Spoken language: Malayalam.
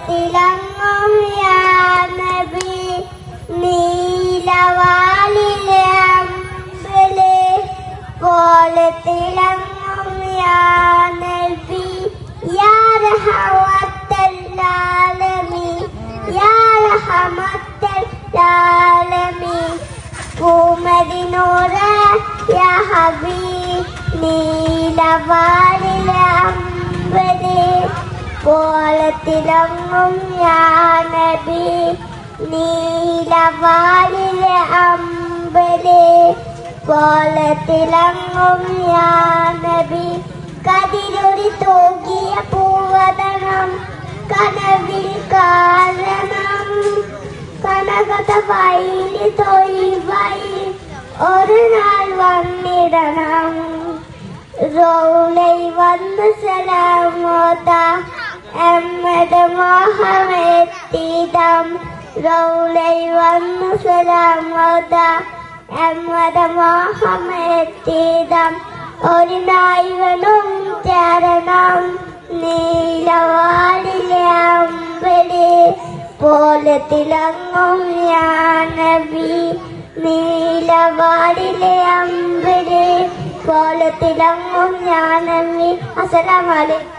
തിളങ്ങും യാ നബി നീലവാലിലെ അമ്പലെ പോലെ തിളങ്ങും യാ നബി യാ റഹ്മത്തൽ ആലമീൻ യാ റഹ്മത്തൽ ആലമീൻ പൂമദിനൂറ യാ ഹബീബ് നീലവാലിലെ അമ്പലെ പോലെ തിളങ്ങും യാ നബി നീലവാലിലെ അമ്പലെ പോലെ തിളങ്ങും യാ നബി കതിരൊരു തൂകിയ പൂവതനം കനവിൽ കാരണം കനകത വൈലി തൊഴിവായി ഒരു നാൾ വന്നിടണം റൗലൈ വന്ന് സലാമോദ അമ്മദ് മോഹമെത്തിദം റൗലൈ വന്ന് സലാമോദ അമ്മദ് മോഹമെത്തിദം ഒരു നായകനും ചേരണം നീലവാലിലെ അമ്പലെ പോലെ തിളങ്ങും യാ നബി നീലവാലിലെ അമ്പലെ പോലെ തിളങ്ങും യാ നബി. അസ്സലാമു അലൈക്കും.